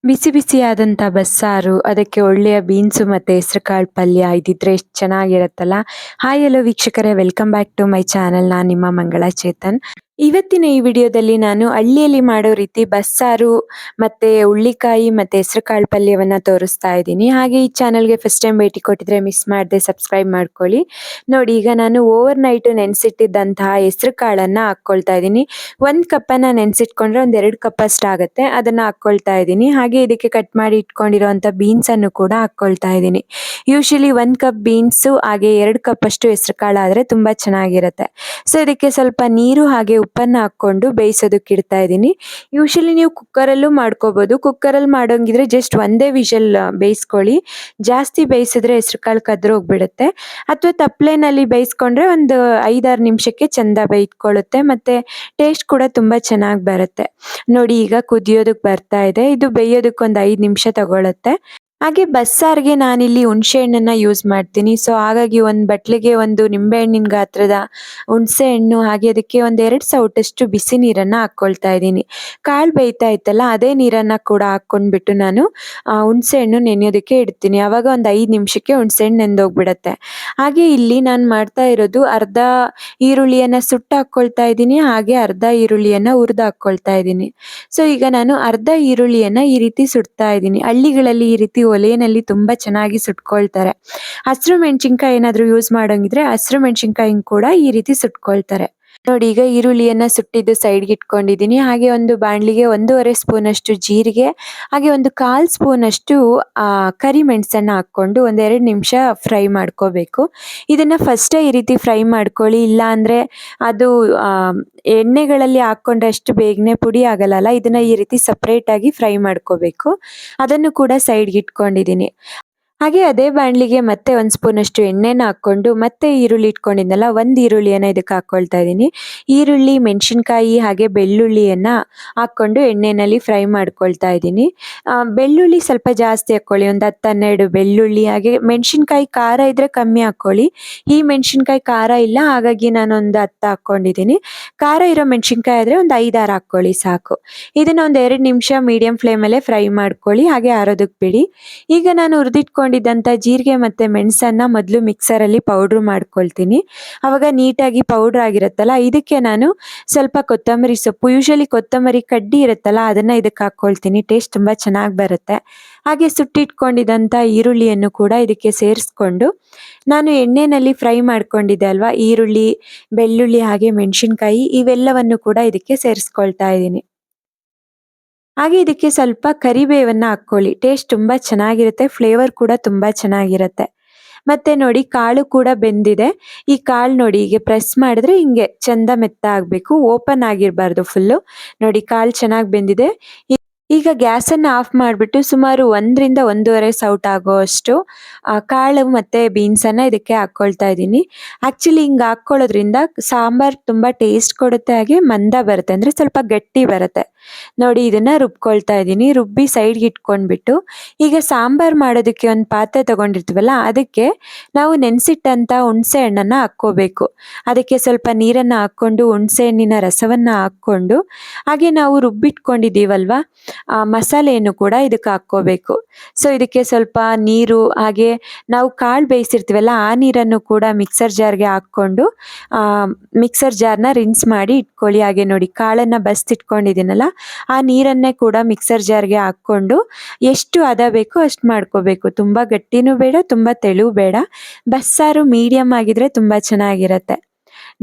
ಬಿಸಿ ಬಿಸಿಯಾದಂಥ ಬಸ್ಸಾರು, ಅದಕ್ಕೆ ಒಳ್ಳೆಯ ಬೀನ್ಸು ಮತ್ತು ಹೆಸರುಕಾಳು ಪಲ್ಯ ಇದಿದ್ರೆ ಎಷ್ಟು ಚೆನ್ನಾಗಿರುತ್ತಲ್ಲ. ಹಾಯ್ ಹಲೋ ವೀಕ್ಷಕರೇ, welcome back to my channel. ನಾನು ನಿಮ್ಮ ಮಂಗಳ ಚೇತನ್. ಇವತ್ತಿನ ಈ ವಿಡಿಯೋದಲ್ಲಿ ನಾನು ಹಳ್ಳಿಯಲ್ಲಿ ಮಾಡೋ ರೀತಿ ಬಸ್ಸಾರು ಮತ್ತೆ ಹುಳ್ಳಿಕಾಯಿ ಮತ್ತೆ ಹೆಸರುಕಾಳು ಪಲ್ಯವನ್ನ ತೋರಿಸ್ತಾ ಇದ್ದೀನಿ. ಹಾಗೆ ಈ ಚಾನಲ್ಗೆ ಫಸ್ಟ್ ಟೈಮ್ ಭೇಟಿ ಕೊಟ್ಟಿದ್ರೆ ಮಿಸ್ ಮಾಡದೆ ಸಬ್ಸ್ಕ್ರೈಬ್ ಮಾಡ್ಕೊಳ್ಳಿ. ನೋಡಿ, ಈಗ ನಾನು ಓವರ್ ನೈಟ್ ನೆನೆಸಿಟ್ಟಿದ್ದಂತಹ ಹೆಸರು ಕಾಳನ್ನ ಹಾಕ್ಕೊಳ್ತಾ ಇದ್ದೀನಿ. 1 ಕಪ್ಪನ್ನ ನೆನೆಸಿಟ್ಕೊಂಡ್ರೆ ಒಂದು 2 ಕಪ್ ಅಷ್ಟಾಗುತ್ತೆ. ಅದನ್ನ ಹಾಕ್ಕೊಳ್ತಾ ಇದ್ದೀನಿ. ಹಾಗೆ ಇದಕ್ಕೆ ಕಟ್ ಮಾಡಿ ಇಟ್ಕೊಂಡಿರುವಂತ ಬೀನ್ಸ್ ಅನ್ನು ಕೂಡ ಹಾಕ್ಕೊಳ್ತಾ ಇದ್ದೀನಿ. ಯೂಶಲಿ 1 ಕಪ್ ಬೀನ್ಸು ಹಾಗೆ 2 ಕಪ್ ಅಷ್ಟು ಹೆಸರು ಕಾಳು ಆದ್ರೆ ತುಂಬಾ ಚೆನ್ನಾಗಿರುತ್ತೆ. ಸೊ ಇದಕ್ಕೆ ಸ್ವಲ್ಪ ನೀರು ಹಾಗೆ ಉಪ್ಪನ್ನ ಹಾಕೊಂಡು ಬೇಯಿಸೋದಕ್ಕೆ ಇಡ್ತಾ ಇದ್ದೀನಿ. ಯೂಶಲಿ ನೀವು ಕುಕ್ಕರಲ್ಲೂ ಮಾಡ್ಕೋಬಹುದು. ಕುಕ್ಕರಲ್ಲಿ ಮಾಡೋಂಗಿದ್ರೆ ಜಸ್ಟ್ ಒಂದೇ ವಿಷಲ್ ಬೇಯಿಸ್ಕೊಳ್ಳಿ. ಜಾಸ್ತಿ ಬೇಯಿಸಿದ್ರೆ ಹೆಸರು ಕಾಳು ಕದ್ರೋಗ್ಬಿಡುತ್ತೆ. ಅಥವಾ ತಪ್ಪಲೆನಲ್ಲಿ ಬೇಯಿಸ್ಕೊಂಡ್ರೆ ಒಂದು 5-6 ನಿಮಿಷಕ್ಕೆ ಚಂದ ಬೇಯ್ಕೊಳ್ಳುತ್ತೆ. ಮತ್ತೆ ಟೇಸ್ಟ್ ಕೂಡ ತುಂಬಾ ಚೆನ್ನಾಗಿ ಬರುತ್ತೆ. ನೋಡಿ, ಈಗ ಕುದಿಯೋದಕ್ಕೆ ಬರ್ತಾ ಇದೆ. ಇದು ಬೇಯೋದಕ್ಕೆ ಒಂದು 5 ನಿಮಿಷ ತಗೊಳುತ್ತೆ. ಹಾಗೆ ಬಸ್ಸಾರ್ಗೆ ನಾನಿಲ್ಲಿ ಹುಣಸೆ ಹಣ್ಣನ್ನ ಯೂಸ್ ಮಾಡ್ತೀನಿ. ಸೊ ಹಾಗಾಗಿ ಒಂದು ಬಟ್ಲಿಗೆ ಒಂದು ನಿಂಬೆ ಹಣ್ಣಿನ ಗಾತ್ರದ ಹುಣಸೆ ಹಣ್ಣು ಹಾಗೆ ಅದಕ್ಕೆ ಒಂದು 2 ಸೌಟಷ್ಟು ಬಿಸಿ ನೀರನ್ನ ಹಾಕ್ಕೊಳ್ತಾ ಇದ್ದೀನಿ. ಕಾಳು ಬೇಯ್ತಾ ಇತ್ತಲ್ಲ, ಅದೇ ನೀರನ್ನ ಕೂಡ ಹಾಕ್ಕೊಂಡ್ಬಿಟ್ಟು ನಾನು ಹುಣಸೆ ಹಣ್ಣು ನೆನೆಯೋದಕ್ಕೆ ಇಡ್ತೀನಿ. ಆವಾಗ ಒಂದು 5 ನಿಮಿಷಕ್ಕೆ ಹುಣಸೆ ಹಣ್ಣು ನೆಂದೋಗ್ಬಿಡತ್ತೆ. ಹಾಗೆ ಇಲ್ಲಿ ನಾನು ಮಾಡ್ತಾ ಇರೋದು ಅರ್ಧ ಈರುಳ್ಳಿಯನ್ನ ಸುಟ್ಟು ಹಾಕ್ಕೊಳ್ತಾ ಇದ್ದೀನಿ. ಹಾಗೆ ಅರ್ಧ ಈರುಳ್ಳಿಯನ್ನ ಹುರಿದು ಹಾಕ್ಕೊಳ್ತಾ ಇದ್ದೀನಿ. ಸೊ ಈಗ ನಾನು ಅರ್ಧ ಈರುಳ್ಳಿಯನ್ನ ಈ ರೀತಿ ಸುಡ್ತಾ ಇದ್ದೀನಿ. ಹಳ್ಳಿಗಳಲ್ಲಿ ಈ ರೀತಿ ಒಲೆಯಲ್ಲಿ ತುಂಬಾ ಚೆನ್ನಾಗಿ ಸುಟ್ಕೊಳ್ತಾರೆ. ಹಸಿರು ಮೆಣಸಿನ್ಕಾಯಿ ಏನಾದ್ರು ಯೂಸ್ ಮಾಡೋಂಗಿದ್ರೆ ಹಸಿರು ಮೆಣಸಿನ್ಕಾಯಿ ಕೂಡ ಈ ರೀತಿ ಸುಟ್ಕೊಳ್ತಾರೆ. ನೋಡಿ, ಈಗ ಈರುಳ್ಳಿಯನ್ನ ಸುಟ್ಟಿದ್ದು ಸೈಡ್ಗೆ ಇಟ್ಕೊಂಡಿದ್ದೀನಿ. ಹಾಗೆ ಒಂದು ಬಾಣಲಿಗೆ 1.5 ಸ್ಪೂನ್ ಅಷ್ಟು ಜೀರಿಗೆ ಹಾಗೆ ಒಂದು 1/4 ಸ್ಪೂನ್ ಅಷ್ಟು ಕರಿ ಮೆಣಸನ್ನ ಹಾಕೊಂಡು ಒಂದ್ 2 ನಿಮಿಷ ಫ್ರೈ ಮಾಡ್ಕೋಬೇಕು. ಇದನ್ನ ಫಸ್ಟೇ ಈ ರೀತಿ ಫ್ರೈ ಮಾಡ್ಕೊಳ್ಳಿ, ಇಲ್ಲ ಅಂದ್ರೆ ಅದು ಎಣ್ಣೆಗಳಲ್ಲಿ ಹಾಕೊಂಡ್ರೆ ಅಷ್ಟು ಬೇಗನೆ ಪುಡಿ ಆಗಲ್ಲ. ಇದನ್ನ ಈ ರೀತಿ ಸಪರೇಟ್ ಆಗಿ ಫ್ರೈ ಮಾಡ್ಕೋಬೇಕು. ಅದನ್ನು ಕೂಡ ಸೈಡ್ಗೆ ಇಟ್ಕೊಂಡಿದ್ದೀನಿ. ಹಾಗೆ ಅದೇ ಬಾಣಲಿಗೆ ಮತ್ತೆ 1 ಸ್ಪೂನ್ ಅಷ್ಟು ಎಣ್ಣೆನ ಹಾಕೊಂಡು ಮತ್ತೆ ಈರುಳ್ಳಿ ಇಟ್ಕೊಂಡಿದ್ನಲ್ಲ, 1 ಈರುಳ್ಳಿಯನ್ನ ಇದಕ್ಕೆ ಹಾಕೊಳ್ತಾ ಇದ್ದೀನಿ. ಈರುಳ್ಳಿ, ಮೆಣಸಿನ್ಕಾಯಿ ಹಾಗೆ ಬೆಳ್ಳುಳ್ಳಿಯನ್ನ ಹಾಕೊಂಡು ಎಣ್ಣೆನಲ್ಲಿ ಫ್ರೈ ಮಾಡ್ಕೊಳ್ತಾ ಇದ್ದೀನಿ. ಬೆಳ್ಳುಳ್ಳಿ ಸ್ವಲ್ಪ ಜಾಸ್ತಿ ಹಾಕೊಳ್ಳಿ, ಒಂದು 10-12 ಬೆಳ್ಳುಳ್ಳಿ. ಹಾಗೆ ಮೆಣಸಿನ್ಕಾಯಿ ಖಾರ ಇದ್ರೆ ಕಮ್ಮಿ ಹಾಕೊಳ್ಳಿ. ಈ ಮೆಣಸಿನ್ಕಾಯಿ ಖಾರ ಇಲ್ಲ, ಹಾಗಾಗಿ ನಾನು ಒಂದು 10 ಹಾಕೊಂಡಿದ್ದೀನಿ. ಖಾರ ಇರೋ ಮೆಣಸಿನ್ಕಾಯಿ ಆದ್ರೆ ಒಂದು 5-6 ಹಾಕೊಳ್ಳಿ ಸಾಕು. ಇದನ್ನ ಒಂದು 2 ನಿಮಿಷ ಮೀಡಿಯಂ ಫ್ಲೇಮಲ್ಲೇ ಫ್ರೈ ಮಾಡ್ಕೊಳ್ಳಿ, ಹಾಗೆ ಆರೋದಕ್ಕೆ ಬಿಡಿ. ಈಗ ನಾನು ಹುರಿದಿಟ್ಕೊಂಡಿದ್ದಂಥ ಜೀರಿಗೆ ಮತ್ತೆ ಮೆಣಸನ್ನ ಮೊದಲು ಮಿಕ್ಸರಲ್ಲಿ ಪೌಡ್ರ್ ಮಾಡ್ಕೊಳ್ತೀನಿ. ಅವಾಗ ನೀಟಾಗಿ ಪೌಡ್ರ್ ಆಗಿರುತ್ತಲ್ಲ. ಇದಕ್ಕೆ ನಾನು ಸ್ವಲ್ಪ ಕೊತ್ತಂಬರಿ ಸೊಪ್ಪು, ಯೂಶಲಿ ಕೊತ್ತಂಬರಿ ಕಡ್ಡಿ ಇರುತ್ತಲ್ಲ, ಅದನ್ನ ಇದಕ್ಕೆ ಹಾಕ್ಕೊಳ್ತೀನಿ. ಟೇಸ್ಟ್ ತುಂಬಾ ಚೆನ್ನಾಗಿ ಬರುತ್ತೆ. ಹಾಗೆ ಸುಟ್ಟಿಟ್ಕೊಂಡಿದ್ದಂಥ ಈರುಳ್ಳಿಯನ್ನು ಕೂಡ ಇದಕ್ಕೆ ಸೇರಿಸ್ಕೊಂಡು ನಾನು ಎಣ್ಣೆನಲ್ಲಿ ಫ್ರೈ ಮಾಡ್ಕೊಂಡಿದ್ದೆ ಅಲ್ವಾ, ಈರುಳ್ಳಿ, ಬೆಳ್ಳುಳ್ಳಿ ಹಾಗೆ ಮೆಣಸಿನ್ಕಾಯಿ ಇವೆಲ್ಲವನ್ನು ಕೂಡ ಇದಕ್ಕೆ ಸೇರಿಸ್ಕೊಳ್ತಾ ಇದ್ದೀನಿ. ಹಾಗೆ ಇದಕ್ಕೆ ಸ್ವಲ್ಪ ಕರಿಬೇವನ್ನ ಹಾಕ್ಕೊಳ್ಳಿ. ಟೇಸ್ಟ್ ತುಂಬಾ ಚೆನ್ನಾಗಿರುತ್ತೆ, ಫ್ಲೇವರ್ ಕೂಡ ತುಂಬಾ ಚೆನ್ನಾಗಿರುತ್ತೆ. ಮತ್ತೆ ನೋಡಿ, ಕಾಳು ಕೂಡ ಬೆಂದಿದೆ. ಈ ಕಾಳು ನೋಡಿ, ಹೀಗೆ ಪ್ರೆಸ್ ಮಾಡಿದ್ರೆ ಹಿಂಗೆ ಚಂದ ಮೆತ್ತ ಆಗ್ಬೇಕು, ಓಪನ್ ಆಗಿರಬಾರ್ದು ಫುಲ್ಲು. ನೋಡಿ, ಕಾಳು ಚೆನ್ನಾಗಿ ಬೆಂದಿದೆ. ಈಗ ಗ್ಯಾಸನ್ನು ಆಫ್ ಮಾಡಿಬಿಟ್ಟು ಸುಮಾರು 1ರಿಂದ 1.5 ಸೌಟ್ ಆಗೋಷ್ಟು ಕಾಳು ಮತ್ತೆ ಬೀನ್ಸನ್ನು ಇದಕ್ಕೆ ಹಾಕ್ಕೊಳ್ತಾ ಇದ್ದೀನಿ. ಆ್ಯಕ್ಚುಲಿ ಹಿಂಗೆ ಹಾಕ್ಕೊಳ್ಳೋದ್ರಿಂದ ಸಾಂಬಾರು ತುಂಬ ಟೇಸ್ಟ್ ಕೊಡುತ್ತೆ, ಹಾಗೆ ಮಂದ ಬರುತ್ತೆ, ಅಂದರೆ ಸ್ವಲ್ಪ ಗಟ್ಟಿ ಬರುತ್ತೆ. ನೋಡಿ, ಇದನ್ನ ರುಬ್ಕೊಳ್ತಾ ಇದ್ದೀನಿ. ರುಬ್ಬಿ ಸೈಡ್ಗೆ ಇಟ್ಕೊಂಡ್ಬಿಟ್ಟು ಈಗ ಸಾಂಬಾರು ಮಾಡೋದಕ್ಕೆ ಒಂದು ಪಾತ್ರೆ ತಗೊಂಡಿರ್ತೀವಲ್ಲ, ಅದಕ್ಕೆ ನಾವು ನೆನೆಸಿಟ್ಟಂಥ ಹುಣಸೆ ಹಣ್ಣನ್ನು ಹಾಕ್ಕೋಬೇಕು. ಅದಕ್ಕೆ ಸ್ವಲ್ಪ ನೀರನ್ನು ಹಾಕ್ಕೊಂಡು ಹುಣಸೆ ಹಣ್ಣಿನ ರಸವನ್ನು ಹಾಕ್ಕೊಂಡು ಹಾಗೆ ನಾವು ರುಬ್ಬಿಟ್ಕೊಂಡಿದ್ದೀವಲ್ವ ಮಸಾಲೆಯನ್ನು ಕೂಡ ಇದಕ್ಕೆ ಹಾಕ್ಕೋಬೇಕು. ಸೊ ಇದಕ್ಕೆ ಸ್ವಲ್ಪ ನೀರು ಹಾಗೆ ನಾವು ಕಾಳು ಬೇಯಿಸಿರ್ತೀವಲ್ಲ ಆ ನೀರನ್ನು ಕೂಡ ಮಿಕ್ಸರ್ ಜಾರ್ಗೆ ಹಾಕ್ಕೊಂಡು ಮಿಕ್ಸರ್ ಜಾರ್ನ ರಿನ್ಸ್ ಮಾಡಿ ಇಟ್ಕೊಳ್ಳಿ. ಹಾಗೆ ನೋಡಿ, ಕಾಳನ್ನು ಬಸ್ತಿಟ್ಕೊಂಡಿದ್ದೀನಲ್ಲ ಆ ನೀರನ್ನೇ ಕೂಡ ಮಿಕ್ಸರ್ ಜಾರ್ಗೆ ಹಾಕ್ಕೊಂಡು ಎಷ್ಟು ಹದ ಬೇಕೋ ಅಷ್ಟು ಮಾಡ್ಕೋಬೇಕು. ತುಂಬ ಗಟ್ಟಿನೂ ಬೇಡ, ತುಂಬ ತೆಳು ಬೇಡ. ಬಸ್ಸಾರು ಮೀಡಿಯಮ್ ಆಗಿದ್ರೆ ತುಂಬ ಚೆನ್ನಾಗಿರುತ್ತೆ.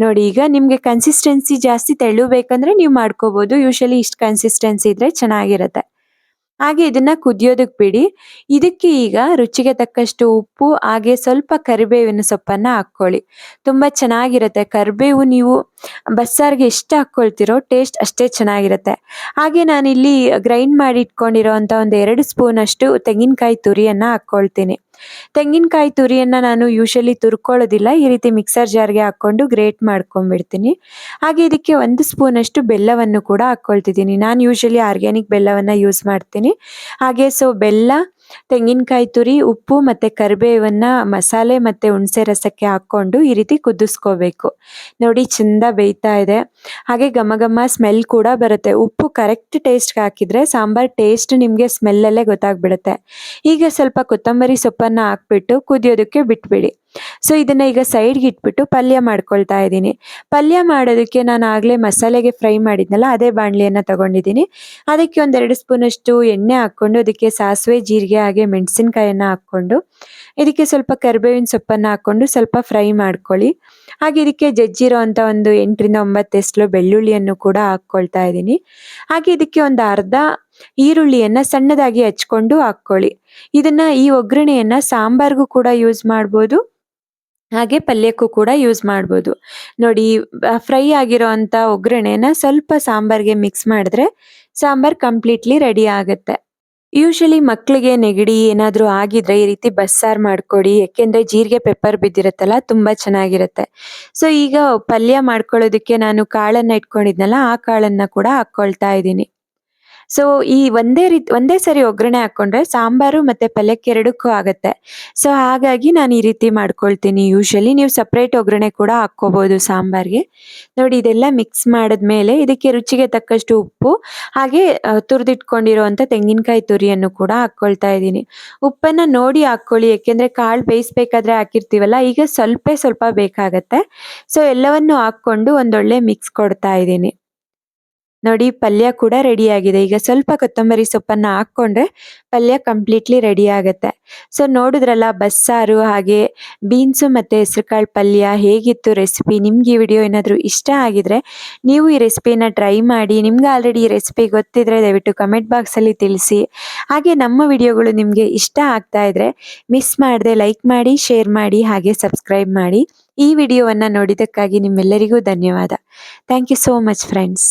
ನೋಡಿ, ಈಗ ನಿಮಗೆ ಕನ್ಸಿಸ್ಟೆನ್ಸಿ ಜಾಸ್ತಿ ತೆಳು ಬೇಕಂದ್ರೆ ನೀವು ಮಾಡ್ಕೋಬಹುದು. ಯೂಶಲಿ ಇಷ್ಟು ಕನ್ಸಿಸ್ಟೆನ್ಸಿ ಇದ್ರೆ ಚೆನ್ನಾಗಿರುತ್ತೆ. ಹಾಗೆ ಇದನ್ನ ಕುದಿಯೋದಕ್ಕೆ ಬಿಡಿ. ಇದಕ್ಕೆ ಈಗ ರುಚಿಗೆ ತಕ್ಕಷ್ಟು ಉಪ್ಪು ಹಾಗೆ ಸ್ವಲ್ಪ ಕರಿಬೇವಿನ ಸೊಪ್ಪನ್ನ ಹಾಕ್ಕೊಳ್ಳಿ. ತುಂಬಾ ಚೆನ್ನಾಗಿರುತ್ತೆ. ಕರಿಬೇವು ನೀವು ಬಸ್ಸಾರ್ಗೆ ಎಷ್ಟು ಹಾಕ್ಕೊಳ್ತಿರೋ ಟೇಸ್ಟ್ ಅಷ್ಟೇ ಚೆನ್ನಾಗಿರುತ್ತೆ. ಹಾಗೆ ನಾನಿಲ್ಲಿ ಗ್ರೈಂಡ್ ಮಾಡಿ ಇಟ್ಕೊಂಡಿರೋ ಅಂತ ಒಂದು 2 ಸ್ಪೂನ್ ಅಷ್ಟು ತೆಂಗಿನಕಾಯಿ ತುರಿಯನ್ನ ಹಾಕ್ಕೊಳ್ತೀನಿ. ತೆಂಗಿನಕಾಯಿ ತುರಿಯನ್ನ ನಾನು ಯೂಶಲಿ ತುರ್ಕೊಳ್ಳೋದಿಲ್ಲ, ಈ ರೀತಿ ಮಿಕ್ಸರ್ ಜಾರ್ಗೆ ಹಾಕ್ಕೊಂಡು ಗ್ರೇಟ್ ಮಾಡ್ಕೊಂಡ್ಬಿಡ್ತೀನಿ. ಹಾಗೆ ಇದಕ್ಕೆ 1 ಸ್ಪೂನ್ ಅಷ್ಟು ಬೆಲ್ಲವನ್ನು ಕೂಡ ಹಾಕ್ಕೊಳ್ತಿದ್ದೀನಿ. ನಾನು ಯೂಶಲಿ ಆರ್ಗ್ಯಾನಿಕ್ ಬೆಲ್ಲವನ್ನು ಯೂಸ್ ಮಾಡ್ತೀನಿ. ಹಾಗೆ ಸೊ ಬೆಲ್ಲ ತೆಂಗಿನಕಾಯಿ ತುರಿ, ಉಪ್ಪು ಮತ್ತು ಕರಿಬೇವನ್ನ ಮಸಾಲೆ ಮತ್ತು ಹುಣಸೆ ರಸಕ್ಕೆ ಹಾಕ್ಕೊಂಡು ಈ ರೀತಿ ಕುದಿಸ್ಕೋಬೇಕು. ನೋಡಿ ಚೆಂದ ಬೇಯ್ತಾ ಇದೆ. ಹಾಗೆ ಘಮ ಘಮ ಸ್ಮೆಲ್ ಕೂಡ ಬರುತ್ತೆ. ಉಪ್ಪು ಕರೆಕ್ಟ್ ಟೇಸ್ಟ್ಗೆ ಹಾಕಿದರೆ ಸಾಂಬಾರು ಟೇಸ್ಟ್ ನಿಮಗೆ ಸ್ಮೆಲ್ಲಲ್ಲೇ ಗೊತ್ತಾಗ್ಬಿಡುತ್ತೆ. ಈಗ ಸ್ವಲ್ಪ ಕೊತ್ತಂಬರಿ ಸೊಪ್ಪನ್ನು ಹಾಕ್ಬಿಟ್ಟು ಕುದಿಯೋದಕ್ಕೆ ಬಿಟ್ಬಿಡಿ. ಸೊ ಇದನ್ನು ಈಗ ಸೈಡ್ಗೆ ಇಟ್ಬಿಟ್ಟು ಪಲ್ಯ ಮಾಡ್ಕೊಳ್ತಾ ಇದ್ದೀನಿ. ಪಲ್ಯ ಮಾಡೋದಕ್ಕೆ ನಾನು ಆಗಲೇ ಮಸಾಲೆಗೆ ಫ್ರೈ ಮಾಡಿದ್ನಲ್ಲ ಅದೇ ಬಾಣಲಿಯನ್ನು ತಗೊಂಡಿದ್ದೀನಿ. ಅದಕ್ಕೆ ಒಂದು 2 ಸ್ಪೂನಷ್ಟು ಎಣ್ಣೆ ಹಾಕ್ಕೊಂಡು ಅದಕ್ಕೆ ಸಾಸಿವೆ, ಜೀರಿಗೆ ಹಾಗೆ ಮೆಣಸಿನ್ಕಾಯನ್ನು ಹಾಕ್ಕೊಂಡು ಇದಕ್ಕೆ ಸ್ವಲ್ಪ ಕರಿಬೇವಿನ ಸೊಪ್ಪನ್ನು ಹಾಕ್ಕೊಂಡು ಸ್ವಲ್ಪ ಫ್ರೈ ಮಾಡ್ಕೊಳ್ಳಿ. ಹಾಗೆ ಇದಕ್ಕೆ ಜಜ್ಜಿರೋ ಅಂಥ ಒಂದು 8 ರಿಂದ 9 ಎಸ್ಲು ಬೆಳ್ಳುಳ್ಳಿಯನ್ನು ಕೂಡ ಹಾಕ್ಕೊಳ್ತಾ ಇದ್ದೀನಿ. ಹಾಗೆ ಇದಕ್ಕೆ ಒಂದು ಅರ್ಧ ಈರುಳ್ಳಿಯನ್ನು ಸಣ್ಣದಾಗಿ ಹಚ್ಕೊಂಡು ಹಾಕ್ಕೊಳ್ಳಿ. ಈ ಒಗ್ಗರಣೆಯನ್ನು ಸಾಂಬಾರ್ಗೂ ಕೂಡ ಯೂಸ್ ಮಾಡ್ಬೋದು, ಹಾಗೆ ಪಲ್ಯಕ್ಕೂ ಕೂಡ ಯೂಸ್ ಮಾಡ್ಬೋದು. ನೋಡಿ ಫ್ರೈ ಆಗಿರೋ ಅಂಥ ಒಗ್ಗರಣೆನ ಸ್ವಲ್ಪ ಸಾಂಬಾರ್ಗೆ ಮಿಕ್ಸ್ ಮಾಡಿದ್ರೆ ಸಾಂಬಾರ್ ಕಂಪ್ಲೀಟ್ಲಿ ರೆಡಿ ಆಗುತ್ತೆ. ಯೂಶಲಿ ಮಕ್ಕಳಿಗೆ ನೆಗಡಿ ಏನಾದರೂ ಆಗಿದ್ರೆ ಈ ರೀತಿ ಬಸ್ಸಾರು ಮಾಡ್ಕೊಡಿ. ಯಾಕೆಂದರೆ ಜೀರಿಗೆ ಪೆಪ್ಪರ್ ಬಿದ್ದಿರುತ್ತಲ್ಲ ತುಂಬ ಚೆನ್ನಾಗಿರುತ್ತೆ. ಸೊ ಈಗ ಪಲ್ಯ ಮಾಡ್ಕೊಳ್ಳೋದಕ್ಕೆ ನಾನು ಕಾಳನ್ನು ಇಟ್ಕೊಂಡಿದ್ನಲ್ಲ ಆ ಕಾಳನ್ನು ಕೂಡ ಹಾಕ್ಕೊಳ್ತಾ ಇದ್ದೀನಿ. ಸೊ ಈ ಒಂದೇ ಸರಿ ಒಗ್ಗರಣೆ ಹಾಕ್ಕೊಂಡ್ರೆ ಸಾಂಬಾರು ಮತ್ತು ಪಲ್ಯಕ್ಕೆ ಎರಡಕ್ಕೂ ಆಗುತ್ತೆ. ಸೊ ಹಾಗಾಗಿ ನಾನು ಈ ರೀತಿ ಮಾಡ್ಕೊಳ್ತೀನಿ. ಯೂಶಲಿ ನೀವು ಸಪ್ರೇಟ್ ಒಗ್ಗರಣೆ ಕೂಡ ಹಾಕ್ಕೋಬೋದು ಸಾಂಬಾರಿಗೆ. ನೋಡಿ ಇದೆಲ್ಲ ಮಿಕ್ಸ್ ಮಾಡಿದ್ಮೇಲೆ ಇದಕ್ಕೆ ರುಚಿಗೆ ತಕ್ಕಷ್ಟು ಉಪ್ಪು ಹಾಗೆ ತುರಿದಿಟ್ಕೊಂಡಿರುವಂಥ ತೆಂಗಿನಕಾಯಿ ತುರಿಯನ್ನು ಕೂಡ ಹಾಕ್ಕೊಳ್ತಾ ಇದ್ದೀನಿ. ಉಪ್ಪನ್ನು ನೋಡಿ ಹಾಕ್ಕೊಳ್ಳಿ, ಏಕೆಂದರೆ ಕಾಳು ಬೇಯಿಸ್ಬೇಕಾದ್ರೆ ಹಾಕಿರ್ತೀವಲ್ಲ, ಈಗ ಸ್ವಲ್ಪ ಬೇಕಾಗತ್ತೆ. ಸೊ ಎಲ್ಲವನ್ನು ಹಾಕ್ಕೊಂಡು ಒಂದೊಳ್ಳೆ ಮಿಕ್ಸ್ ಕೊಡ್ತಾ ಇದ್ದೀನಿ. ನೋಡಿ ಪಲ್ಯ ಕೂಡ ರೆಡಿ ಆಗಿದೆ. ಈಗ ಸ್ವಲ್ಪ ಕೊತ್ತಂಬರಿ ಸೊಪ್ಪನ್ನು ಹಾಕ್ಕೊಂಡ್ರೆ ಪಲ್ಯ ಕಂಪ್ಲೀಟ್ಲಿ ರೆಡಿ ಆಗುತ್ತೆ. ಸೊ ನೋಡಿದ್ರಲ್ಲ ಬಸ್ಸಾರು ಹಾಗೆ ಬೀನ್ಸು ಮತ್ತು ಹೆಸರುಕಾಳು ಪಲ್ಯ ಹೇಗಿತ್ತು ರೆಸಿಪಿ. ನಿಮ್ಗೆ ಈ ವಿಡಿಯೋ ಏನಾದರೂ ಇಷ್ಟ ಆಗಿದ್ರೆ ನೀವು ಈ ರೆಸಿಪಿನ ಟ್ರೈ ಮಾಡಿ. ನಿಮ್ಗೆ ಆಲ್ರೆಡಿ ಈ ರೆಸಿಪಿ ಗೊತ್ತಿದ್ರೆ ದಯವಿಟ್ಟು ಕಮೆಂಟ್ ಬಾಕ್ಸಲ್ಲಿ ತಿಳಿಸಿ. ಹಾಗೆ ನಮ್ಮ ವಿಡಿಯೋಗಳು ನಿಮಗೆ ಇಷ್ಟ ಆಗ್ತಾ ಇದ್ರೆ ಮಿಸ್ ಮಾಡದೆ ಲೈಕ್ ಮಾಡಿ, ಶೇರ್ ಮಾಡಿ ಹಾಗೆ ಸಬ್ಸ್ಕ್ರೈಬ್ ಮಾಡಿ. ಈ ವಿಡಿಯೋವನ್ನು ನೋಡಿದ್ದಕ್ಕಾಗಿ ನಿಮ್ಮೆಲ್ಲರಿಗೂ ಧನ್ಯವಾದ. Thank you so much friends.